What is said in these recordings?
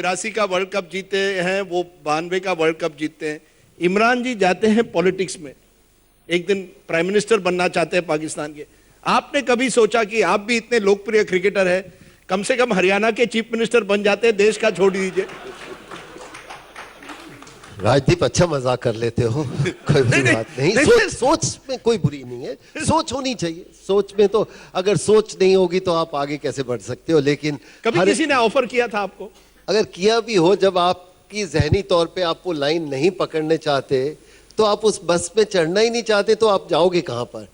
83 का world cup जीते हैं, वो 92 का वर्ल्ड कप जीतते हैं। इमरान जी जाते हैं पॉलिटिक्स में, एक दिन प्राइम मिनिस्टर बनना चाहते हैं पाकिस्तान के। आपने कभी सोचा कि आप भी इतने लोकप्रिय क्रिकेटर हैं, कम से कम हरियाणा के चीफ मिनिस्टर बन जाते हैं, देश का छोड़ दीजिए? राजदीप अच्छा मजाक कर लेते हो, कोई बुरी बात नहीं। सोच में कोई बुरी नहीं है, सोच होनी चाहिए। सोच में तो अगर सोच नहीं होगी तो आप आगे कैसे बढ़ सकते हो। लेकिन कभी किसी ने ऑफर किया था आपको? अगर किया भी हो, जब आपकी जहनी तौर पे आप वो लाइन नहीं पकड़ने चाहते तो आप उस बस में चढ़ना ही नहीं चाहते, तो आप जाओगे कहां पर?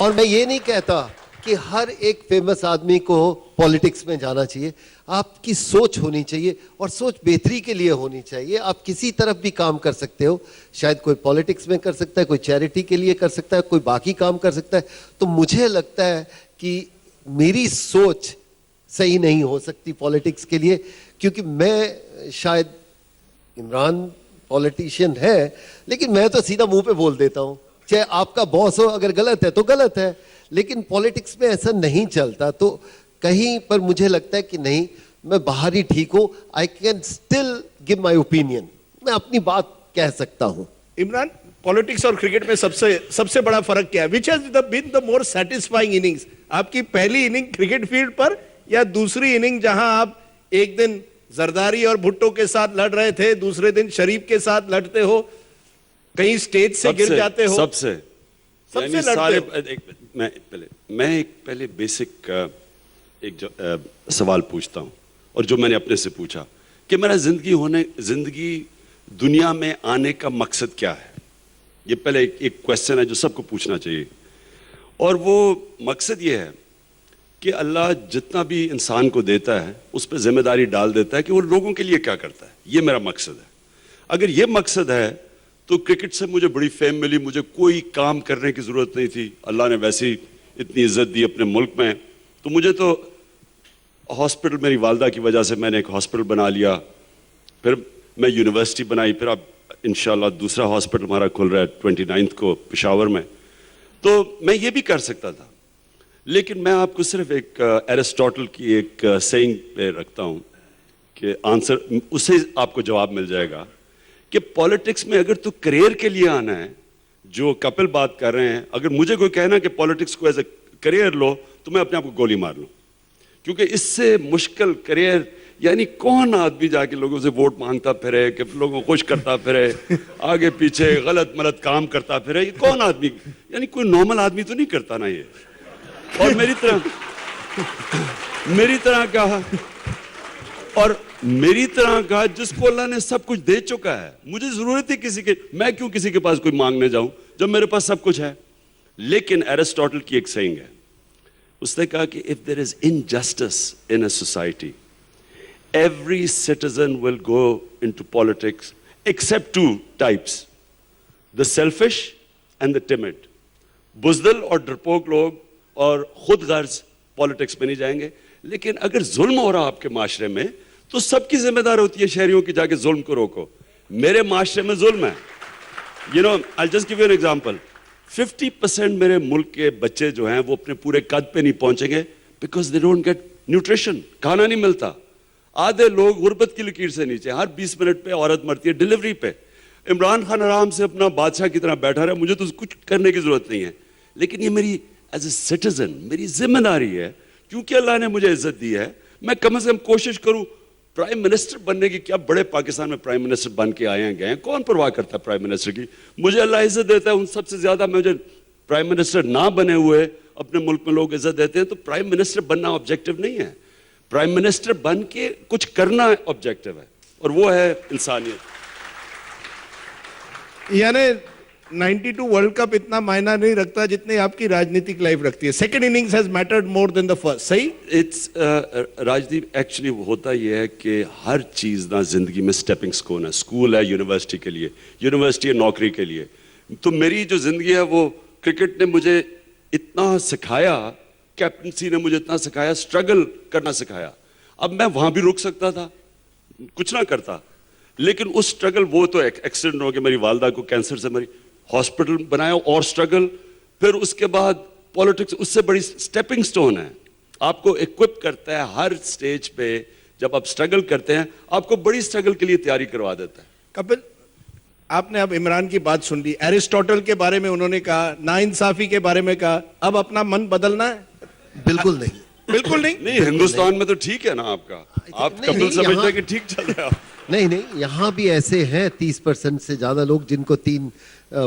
और मैं ये नहीं कहता कि हर एक फेमस आदमी को पॉलिटिक्स में जाना चाहिए। आपकी सोच होनी चाहिए और सोच बेहतरी के लिए होनी चाहिए। आप किसी तरफ भी काम कर सकते हो, शायद कोई पॉलिटिक्स में कर सकता है, कोई चैरिटी के लिए कर सकता है, कोई बाकी काम कर सकता है। तो मुझे लगता है कि मेरी सोच सही नहीं हो सकती पॉलिटिक्स के लिए, क्योंकि मैं शायद, इमरान पॉलिटिशियन है लेकिन मैं तो सीधा मुंह पे बोल देता हूं, चाहे आपका बॉस हो, अगर गलत है तो गलत है। लेकिन पॉलिटिक्स में ऐसा नहीं चलता। तो कहीं पर मुझे लगता है कि नहीं, मैं बाहर ही ठीक हूं, I can still give my opinion, मैं अपनी बात कह सकता हूं। इमरान, पॉलिटिक्स और क्रिकेट में सबसे बड़ा फर्क क्या है? Which has been the more satisfying innings? आपकी पहली इनिंग क्रिकेट फील्ड पर या दूसरी इनिंग जहां आप एक दिन जरदारी और भुट्टो के साथ लड़ रहे थे, दूसरे दिन शरीफ के साथ लड़ते हो, कहीं स्टेज से गिर जाते हो? सबसे सारे मैं एक पहले बेसिक सवाल पूछता हूं, और जो मैंने अपने से पूछा कि मेरा जिंदगी दुनिया में आने का मकसद क्या है। ये पहले एक क्वेश्चन है जो सबको पूछना चाहिए। और वो मकसद ये है कि अल्लाह जितना भी इंसान को देता है उस पर जिम्मेदारी डाल देता है कि वो लोगों के लिए क्या करता है। ये मेरा मकसद है। अगर ये मकसद है तो क्रिकेट से मुझे बड़ी फेम मिली, मुझे कोई काम करने की जरूरत नहीं थी। अल्लाह ने वैसे ही इतनी इज्जत दी अपने मुल्क में, तो मुझे तो हॉस्पिटल, मेरी वालदा की वजह से मैंने एक हॉस्पिटल बना लिया, फिर मैं यूनिवर्सिटी बनाई, फिर अब इंशाल्लाह दूसरा हॉस्पिटल हमारा खुल रहा है 29 को पेशावर में। तो मैं ये भी कर सकता था, लेकिन मैं आपको सिर्फ एक एरिस्टोटल की एक सेइंग पे रखता हूं कि आंसर, उससे आपको जवाब मिल जाएगा कि पॉलिटिक्स में अगर तो करियर के लिए आना है, जो कपिल बात कर रहे हैं, अगर मुझे कोई कहना कि पॉलिटिक्स को एज ए करियर लो, तो मैं अपने आप को गोली मार लूं, क्योंकि इससे मुश्किल करियर, यानी कौन आदमी जाके लोगों से वोट मांगता फिरे, कि लोगों को खुश करता फिरे, आगे पीछे गलत मलत काम करता फिरे, ये कौन आदमी, यानी कोई नॉर्मल आदमी तो नहीं करता ना ये। और मेरी तरह का जिसको अल्लाह ने सब कुछ दे चुका है, मुझे जरूरत है किसी के, मैं क्यों किसी के पास कोई मांगने जाऊं जब मेरे पास सब कुछ है। लेकिन एरिस्टोटल की एक सेइंग है, उसने कहा कि if there is injustice in a society, every citizen will go into politics except two types, the selfish and the timid. बुज़दिल और डरपोक लोग और खुद गर्ज पॉलिटिक्स में नहीं जाएंगे। लेकिन अगर जुल्म हो रहा आपके माशरे में, तो सबकी जिम्मेदारी होती है शहरियों की जाके जुल्म को रोको। मेरे माशरे में जुल्म है, you know, I just give you an example. 50% मेरे मुल्क के बच्चे जो हैं वो अपने पूरे कद पे नहीं पहुंचेंगे, because they don't get nutrition, खाना नहीं मिलता। आधे लोग गुर्बत की लकीर से नीचे, हर 20 मिनट पे औरत मरती है डिलीवरी पे। इमरान खान आराम से अपना बादशाह की तरह बैठा रहा, मुझे तो कुछ करने की जरूरत नहीं है। लेकिन ये मेरी एज ए सिटीजन मेरी जिम्मेदारी है, क्योंकि अल्लाह ने मुझे इज्जत दी है। मैं कम से कम कोशिश करूं प्राइम मिनिस्टर बनने की। क्या बड़े पाकिस्तान में प्राइम मिनिस्टर बन के आए हैं, गए हैं, कौन परवाह करता है प्राइम मिनिस्टर की? मुझे अल्लाह इज्जत देता है, उन सबसे ज्यादा मुझे प्राइम मिनिस्टर ना बने हुए अपने मुल्क में लोग इज्जत देते हैं। तो प्राइम मिनिस्टर बनना ऑब्जेक्टिव नहीं है, प्राइम मिनिस्टर बन के कुछ करना ऑब्जेक्टिव है, और वो है इंसानियत। यानी 92 वर्ल्ड कप इतना मायना नहीं रखता जितने आपकी राजनीतिक लाइफ रखती है। Second innings has mattered more than the first, सही? इट्स राजदीप, एक्चुअली होता यह है कि हर चीज ना जिंदगी में स्टेपिंग स्टोन है। स्कूल है यूनिवर्सिटी के लिए, यूनिवर्सिटी है नौकरी के लिए। तो मेरी जो जिंदगी है वो क्रिकेट ने मुझे इतना सिखाया, कैप्टनसी ने मुझे इतना सिखाया, स्ट्रगल करना सिखाया। अब मैं वहां भी रुक सकता था, कुछ ना करता, लेकिन उस स्ट्रगल, वो तो एक्सीडेंट हो गया, मेरी वालदा को कैंसर से मरी, हॉस्पिटल बनाया और स्ट्रगल, फिर उसके बाद पॉलिटिक्स, उससे बड़ी स्टेपिंग स्टोन है। आपको इक्विप करता है हर स्टेज पे जब आप स्ट्रगल करते हैं आपको बड़ी स्ट्रगल के लिए तैयारी करवा देता है। कपिल, आपने अब इमरान की बात सुन ली, एरिस्टोटल के बारे में उन्होंने कहा, नाइंसाफी के बारे में कहा, अब अपना मन बदलना है? बिल्कुल नहीं। बिल्कुल नहीं। नहीं, हिंदुस्तान में तो ठीक है ना आपका, आप नहीं, कपिल नहीं, समझते हैं यहाँ- कि ठीक चल रहा है। नहीं नहीं, यहाँ भी ऐसे हैं 30% से ज़्यादा लोग जिनको 3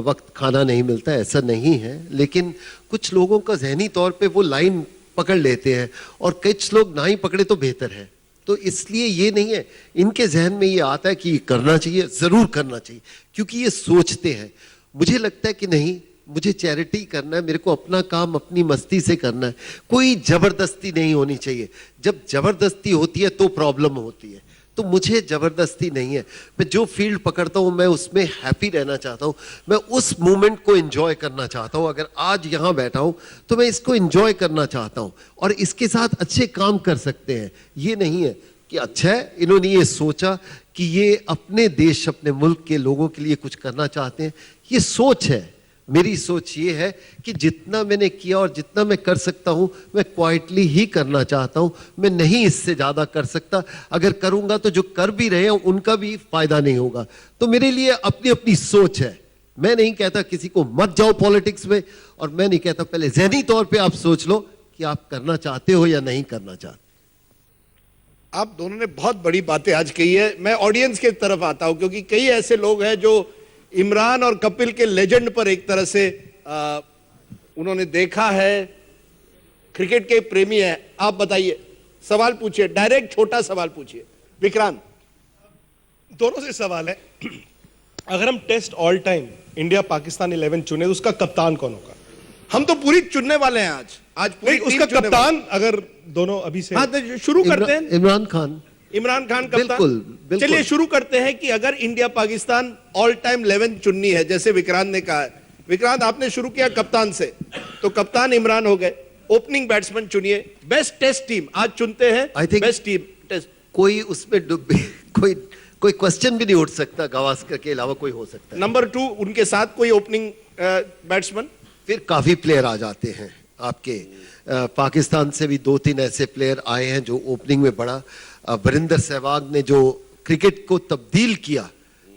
वक्त खाना नहीं मिलता, ऐसा नहीं है। लेकिन कुछ लोगों का जहनी तौर पे वो लाइन पकड़ लेते हैं और कुछ लोग ना ही पकड़े तो बेहतर है। तो इसलिए ये नहीं है, इनके जहन में ये आता है कि ये करना चाहिए, ज़रूर करना चाहिए, क्योंकि ये सोचते हैं। मुझे लगता है कि नहीं, मुझे चैरिटी करना है, मेरे को अपना काम अपनी मस्ती से करना है, कोई जबरदस्ती नहीं होनी चाहिए। जब जबरदस्ती होती है तो प्रॉब्लम होती है। तो मुझे जबरदस्ती नहीं है, मैं जो फील्ड पकड़ता हूं मैं उसमें हैप्पी रहना चाहता हूं, मैं उस मोमेंट को एंजॉय करना चाहता हूं। अगर आज यहां बैठा हूं तो मैं इसको एंजॉय करना चाहता हूं और इसके साथ अच्छे काम कर सकते हैं। ये नहीं है कि अच्छा है इन्होंने ये सोचा कि ये अपने देश अपने मुल्क के लोगों के लिए कुछ करना चाहते हैं, ये सोच है। मेरी सोच ये है कि जितना मैंने किया और जितना मैं कर सकता हूं मैं क्वाइटली ही करना चाहता हूं, मैं नहीं इससे ज़्यादा कर सकता। अगर करूंगा तो जो कर भी रहे हैं उनका भी फायदा नहीं होगा। तो मेरे लिए अपनी अपनी सोच है। मैं नहीं कहता किसी को मत जाओ पॉलिटिक्स में, और मैं नहीं कहता पहले ज़हनी तौर पे आप सोच लो कि आप करना चाहते हो या नहीं करना चाहते। आप दोनों ने बहुत बड़ी बातें आज कही है। मैं ऑडियंस के तरफ आता हूं, क्योंकि कई ऐसे लोग हैं जो इमरान और कपिल के लेजेंड पर एक तरह से उन्होंने देखा है, क्रिकेट के प्रेमी है। आप बताइए, सवाल पूछिए, डायरेक्ट छोटा सवाल पूछिए। विक्रांत, दोनों से सवाल है। अगर हम test all time India Pakistan 11 चुने तो उसका कप्तान कौन होगा? हम तो पूरी चुनने वाले हैं आज पूरी नहीं, उसका टीम चुनने कप्तान अगर दोनों अभी से वाले। हाँ, तो शुरू करते हैं। इमरान खान। इमरान खान बिल्कुल, कप्तान। बिल्कुल। चलिए शुरू करते हैं कि अगर इंडिया पाकिस्तान ऑल टाइम 11 चुननी है, जैसे विक्रांत ने कहा है। विक्रांत, आपने शुरू किया कप्तान से, तो कप्तान इमरान हो गए। ओपनिंग बैट्समैन चुनिए। बेस्ट टेस्ट टीम आज चुनते हैं। I think- best team test. कोई उसमें कोई क्वेश्चन भी नहीं उठ सकता, गावस्कर के अलावा कोई हो सकता है। नंबर 2, उनके साथ कोई ओपनिंग बैट्समैन? फिर काफी प्लेयर आ जाते हैं आपके। पाकिस्तान से भी 2-3 ऐसे प्लेयर आए हैं जो ओपनिंग में बड़ा। वरिंदर सहवाग ने जो क्रिकेट को तब्दील किया,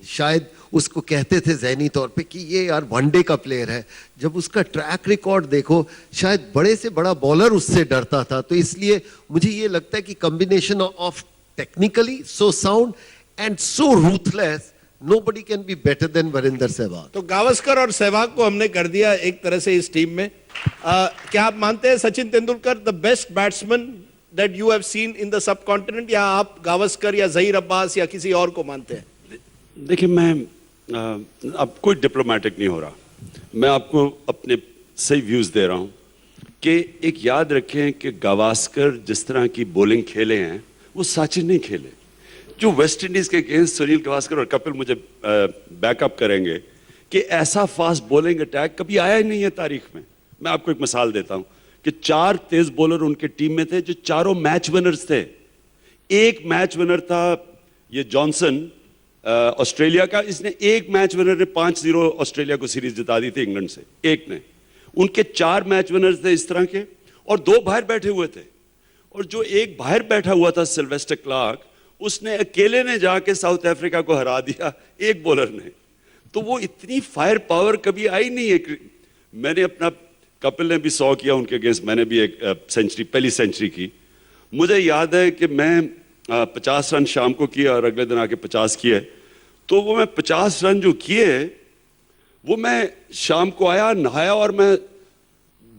शायद उसको कहते थे जहनी तौर पे कि ये यार वनडे का प्लेयर है। जब उसका ट्रैक रिकॉर्ड देखो, शायद बड़े से बड़ा बॉलर उससे डरता था। तो इसलिए मुझे ये लगता है कि combination of technically so sound and so ruthless, nobody can be better than Varinder Sehwag. तो गावस्कर और सहवाग को हमने कर दिया एक तरह से इस टीम में। क्या आप मानते हैं Sachin Tendulkar the best batsman that you have seen in the sub continent, या आप गावस्कर या जहीर अब्बास या किसी और को मानते हैं? देखिए, मैं अब कोई डिप्लोमेटिक नहीं हो रहा, मैं आपको अपने सही व्यूज दे रहा हूं कि एक याद रखें कि गावस्कर जिस तरह की बॉलिंग खेले हैं वो सचिन नहीं खेले। जो वेस्ट इंडीज के अगेंस्ट सुनील गावस्कर और कपिल मुझे बैकअप करेंगे कि ऐसा फास्ट बॉलिंग अटैक कभी आया ही नहीं है तारीख में। मैं आपको एक मिसाल देता हूं कि 4 तेज बॉलर उनके टीम में थे जो चारों मैच विनर्स थे। एक मैच विनर था ये जॉनसन ऑस्ट्रेलिया का, इसने एक मैच विनर ने 5-0 ऑस्ट्रेलिया को सीरीज जिता दी थी इंग्लैंड से, एक ने। उनके 4 मैच विनर्स थे इस तरह के, और 2 बाहर बैठे हुए थे। और जो एक बाहर बैठा हुआ था सिल्वेस्टर क्लार्क, उसने अकेले ने जाके साउथ अफ्रीका को हरा दिया एक बॉलर ने। तो वो इतनी फायर पावर कभी आई नहीं है। मैंने अपना, कपिल ने भी 100 किया उनके अगेंस्ट, मैंने भी एक सेंचुरी, पहली सेंचुरी की। मुझे याद है कि मैं 50 रन शाम को किए और अगले दिन आके 50 किए। तो वो मैं 50 रन जो किए, वो मैं शाम को आया, नहाया और मैं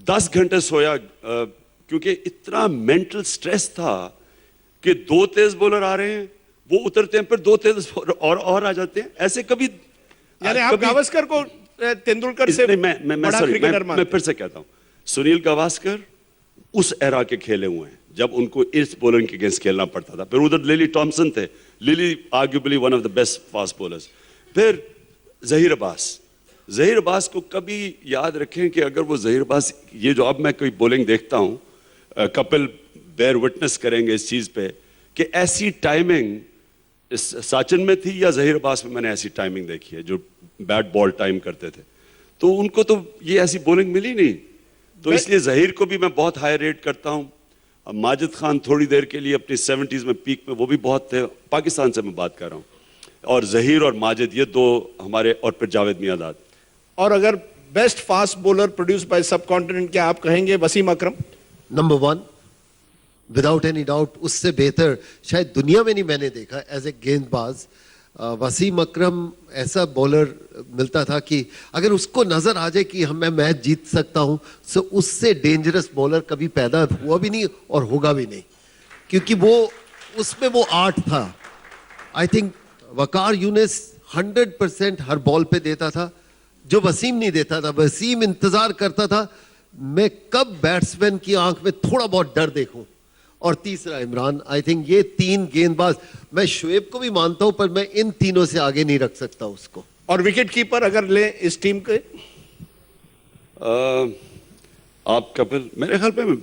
10 घंटे सोया, क्योंकि इतना मेंटल स्ट्रेस था कि 2 तेज बॉलर आ रहे हैं, वो उतरते हैं, फिर 2 तेज और आ जाते हैं। ऐसे कभी, यानी आप गावस्कर को तेंदुलकर से बड़ा क्रिकेटर मैं फिर से कहता हूं, सुनील गावस्कर उस एरा के खेले हुए हैं जब उनको इस बॉलर के अगेंस्ट खेलना पड़ता था। फिर उधर लिली टॉमसन थे, lily arguably one of the best fast bowlers. फिर जहीर अब्बास को कभी याद रखें कि अगर वो जहीर अब्बास, ये जो अब मैं कोई बॉलिंग देखता हूं, कपिल बेयर विटनेस करेंगे इस चीज पे कि ऐसी टाइमिंग सचिन में थी या जहीर अब्बास में मैंने ऐसी टाइमिंग देखी है जो बैट बॉल टाइम करते थे। तो उनको तो ये ऐसी बॉलिंग मिली नहीं, तो इसलिए जहीर को भी मैं बहुत हाई रेट करता हूं। अब माजिद खान थोड़ी देर के लिए अपनी 70s में पीक में वो भी बहुत थे, पाकिस्तान से मैं बात कर रहा हूँ, और जहीर और माजिद, ये दो हमारे, और फिर जावेद मियांदाद। और अगर best fast bowler produce by सब कॉन्टिनेंट, क्या आप कहेंगे वसीम अकरम? नंबर 1 विदाउट एनी डाउट, उससे बेहतर शायद दुनिया में नहीं मैंने देखा एज ए गेंदबाज। वसीम अकरम ऐसा बॉलर मिलता था कि अगर उसको नजर आ जाए कि मैं मैच जीत सकता हूं, तो उससे डेंजरस बॉलर कभी पैदा हुआ भी नहीं और होगा भी नहीं, क्योंकि वो उसमें वो आर्ट था। आई थिंक वकार यूनिस 100% हर बॉल पे देता था, जो वसीम नहीं देता था। वसीम इंतजार करता था मैं कब बैट्समैन की आंख में थोड़ा बहुत डर देखूं। और तीसरा इमरान। आई थिंक ये 3 गेंदबाज, मैं शुएब को भी मानता हूं पर मैं इन तीनों से आगे नहीं रख सकता उसको। और विकेट कीपर अगर ले इस टीम के? आप कपिल, मेरे ख्याल में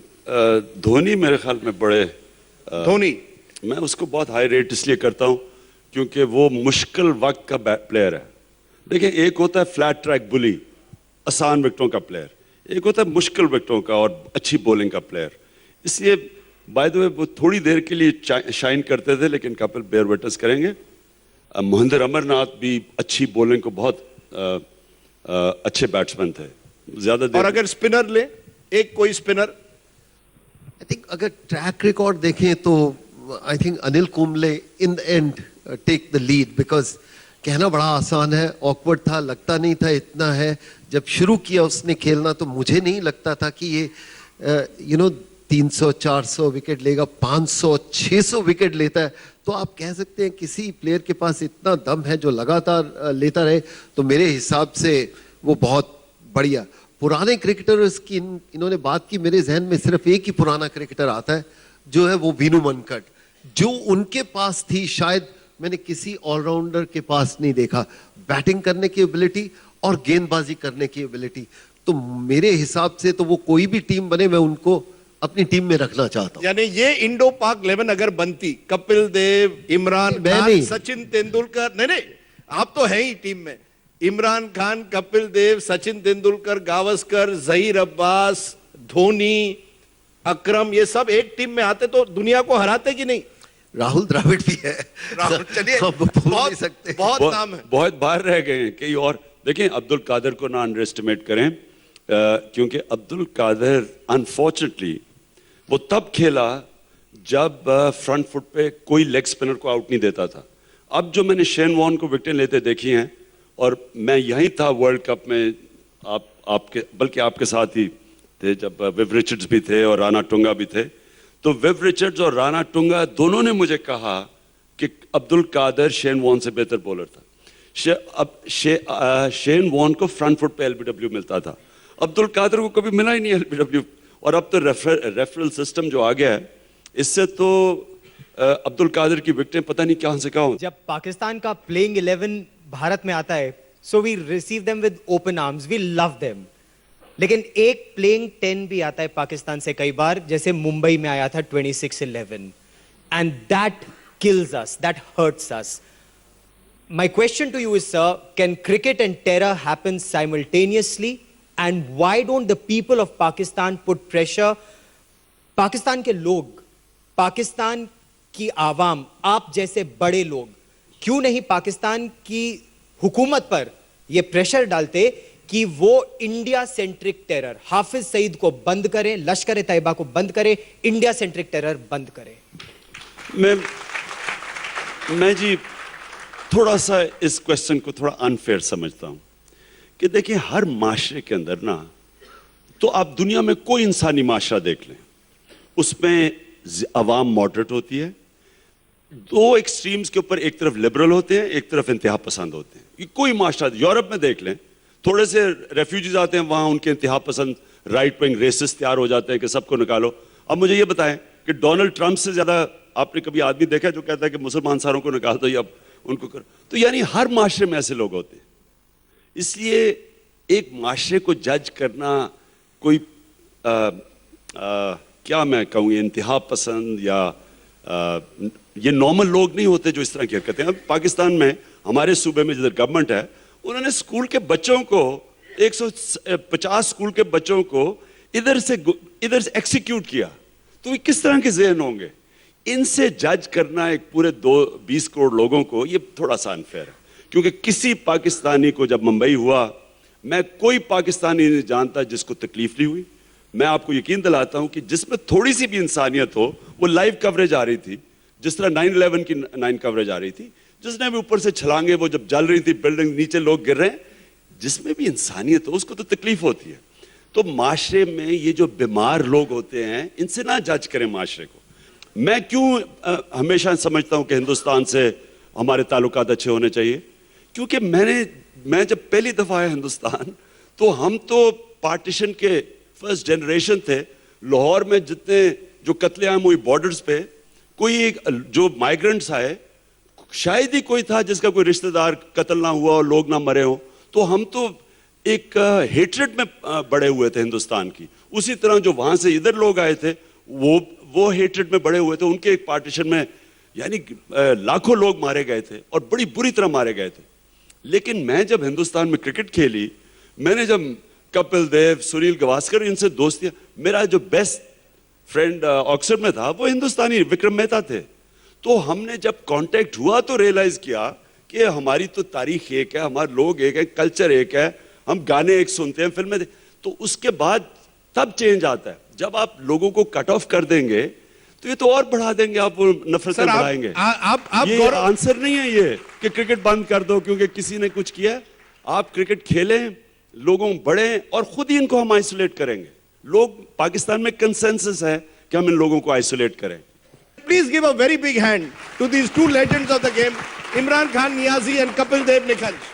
धोनी, मेरे ख्याल में बड़े धोनी। मैं उसको बहुत हाई रेट इसलिए करता हूं क्योंकि वो मुश्किल वक्त का प्लेयर है। देखिए, एक होता है फ्लैट ट्रैक बुली, आसान विकेटों का प्लेयर, एक होता है मुश्किल विकेटों का और अच्छी बॉलिंग का प्लेयर। इसलिए बाय द वे वो थोड़ी देर के लिए शाइन करते थे, लेकिन कपिल बेयर विटनेस करेंगे, मोहिंदर अमरनाथ भी अच्छी बॉलिंग को बहुत अच्छे बैट्समैन थे, ज्यादा देर। और अगर स्पिनर ले, एक कोई स्पिनर? आई थिंक अगर ट्रैक रिकॉर्ड देखें तो I think Anil Kumble in the end take the lead, because कहना बड़ा आसान है, ऑकवर्ड था, लगता नहीं था इतना है। जब शुरू किया उसने खेलना तो मुझे नहीं लगता था कि ये 300 400 विकेट लेगा, 500 600 विकेट लेता है। तो आप कह सकते हैं किसी प्लेयर के पास इतना दम है जो लगातार लेता रहे, तो मेरे हिसाब से वो बहुत बढ़िया। पुराने क्रिकेटर्स की इन्होंने बात की, मेरे जहन में सिर्फ एक ही पुराना क्रिकेटर आता है, जो है वो वीनू मनकट। जो उनके पास थी शायद मैंने किसी ऑलराउंडर के पास नहीं देखा, बैटिंग करने की एबिलिटी और गेंदबाजी करने की एबिलिटी। तो मेरे हिसाब से तो वो कोई भी टीम बने, मैं उनको अपनी टीम में रखना चाहता हूं। यानी ये इंडो पाक 11 अगर बनती, कपिल देव, इमरान खान, नहीं। सचिन तेंदुलकर, नहीं आप तो हैं ही टीम में, इमरान खान, कपिल देव, सचिन तेंदुलकर, गावस्कर, जहीर अब्बास, धोनी, अकरम, ये सब एक टीम में आते तो दुनिया को हराते कि नहीं? राहुल द्रविड़ भी है। राहुल, चलिए, हम भूल नहीं सकते। बहुत नाम है। बहुत बाहर रह गए हैं कई। और देखें, अब्दुल कादर को ना अंडर एस्टिमेट करें, क्योंकि अब्दुल कादर अनफॉर्चुनेटली वो तब खेला जब फ्रंट फुट पे कोई लेग स्पिनर को आउट नहीं देता था। अब जो मैंने शेन वॉर्न को विकेटें लेते देखी हैं, और मैं यहीं था वर्ल्ड कप में, आपके बल्कि आपके साथ ही थे जब विव रिचर्ड्स भी थे और राणा टुंगा भी थे। तो विव रिचर्ड्स और राणा टुंगा दोनों ने मुझे कहा कि अब्दुल कादर शेन वॉर्न से बेहतर बॉलर था। शेन वॉर्न को फ्रंट फुट पे एलबीडब्ल्यू मिलता था, अब्दुल कादर को कभी मिला ही नहीं एलबीडब्ल्यू। और अब तो रेफरल सिस्टम जो आ गया है, इससे तो अब्दुल कादर की विकेटें पता नहीं कहां से कहां। जब पाकिस्तान का प्लेइंग 11 भारत में आता है, so we receive them with open arms, we love them. लेकिन एक प्लेइंग 10 भी आता है पाकिस्तान से कई बार, जैसे मुंबई में आया था 26-11, and that kills us, that hurts us. My question to you is, sir, can cricket and terror happen simultaneously? And why don't the people of Pakistan put pressure? Pakistan के लोग, पाकिस्तान की आवाम, आप जैसे बड़े लोग, क्यों नहीं पाकिस्तान की हुकूमत पर यह प्रेशर डालते कि वो India centric terror, Hafiz Saeed को बंद करें, लश्कर तैयबा को बंद करें, इंडिया सेंट्रिक टेरर बंद करें? मैं जी थोड़ा सा इस क्वेश्चन को थोड़ा अनफेयर समझता हूं कि देखिए, हर माशरे के अंदर ना, तो आप दुनिया में कोई इंसानी माशरा देख लें, उसमें अवाम मॉडरेट होती है, दो एक्सट्रीम्स के ऊपर एक तरफ लिबरल होते हैं, एक तरफ इंतहा पसंद होते हैं। ये कोई माशरा, यूरोप में देख लें, थोड़े से रेफ्यूजीज आते हैं, वहां उनके इंतहा पसंद राइट विंग रेसिस्ट तैयार हो जाते हैं कि सबको निकालो। अब मुझे ये बताएं कि डोनाल्ड ट्रंप से ज्यादा आपने कभी आदमी देखा जो कहता है कि मुसलमान सारों को निकाल दो या उनको करो? तो यानी हर माशरे में ऐसे लोग होते हैं। इसलिए एक माशरे को जज करना कोई क्या मैं कहूँ, इंतहा पसंद या ये नॉर्मल लोग नहीं होते जो इस तरह की हरकतें। अब पाकिस्तान में हमारे सूबे में जिधर गवर्नमेंट है, उन्होंने स्कूल के बच्चों को 150 स्कूल के बच्चों को इधर से एक्सिक्यूट किया। तो ये किस तरह के जहन होंगे? इनसे जज करना एक पूरे 20 करोड़ लोगों को, ये थोड़ा सा अनफेयर है। क्योंकि किसी पाकिस्तानी को जब मुंबई हुआ, मैं कोई पाकिस्तानी नहीं जानता जिसको तकलीफ नहीं हुई। मैं आपको यकीन दिलाता हूं कि जिसमें थोड़ी सी भी इंसानियत हो, वो लाइव कवरेज आ रही थी, जिस तरह 9/11 की 9 कवरेज आ रही थी, जिसने भी ऊपर से छलांगे, वो जब जल रही थी बिल्डिंग, नीचे लोग गिर रहे हैं, जिसमें भी इंसानियत हो उसको तो तकलीफ होती है। तो माशरे में ये जो बीमार लोग होते हैं, इनसे ना जज करें माशरे को। मैं क्यों हमेशा समझता हूं कि हिंदुस्तान से हमारे ताल्लुकात अच्छे होने चाहिए? क्योंकि मैं जब पहली दफा आया हिंदुस्तान, तो हम तो पार्टीशन के फर्स्ट जनरेशन थे। लाहौर में जितने जो कत्लेआम हुई बॉर्डर्स पे, कोई जो माइग्रेंट्स आए, शायद ही कोई था जिसका कोई रिश्तेदार कत्ल ना हुआ और लोग ना मरे हो। तो हम तो एक हेट्रेड में बड़े हुए थे हिंदुस्तान की। उसी तरह जो वहां से इधर लोग आए थे, वो हेट्रेड में बड़े हुए थे। उनके एक पार्टीशन में यानी लाखों लोग मारे गए थे और बड़ी बुरी तरह मारे गए थे। लेकिन मैं जब हिंदुस्तान में क्रिकेट खेली, मैंने जब कपिल देव, सुनील गावस्कर, इनसे दोस्ती, मेरा जो बेस्ट फ्रेंड ऑक्सफोर्ड में था वो हिंदुस्तानी विक्रम मेहता थे। तो हमने जब कांटेक्ट हुआ तो रियलाइज किया कि हमारी तो तारीख एक है, हमारे लोग एक है, कल्चर एक है, हम गाने एक सुनते हैं, फिल्में। तो उसके बाद तब चेंज आता है। जब आप लोगों को कट ऑफ कर देंगे तो ये तो और बढ़ा देंगे, आप वो नफरतें बढ़ाएंगे। ये आंसर नहीं है ये कि क्रिकेट बंद कर दो क्योंकि किसी ने कुछ किया। आप क्रिकेट खेलें, लोगों बढ़े, और खुद ही इनको हम आइसोलेट करेंगे। लोग, पाकिस्तान में कंसेंसस है कि हम इन लोगों को आइसोलेट करें। Please give a very big hand to these two legends of the game, Imran Khan Niazi and Kapil Dev Nikhanj.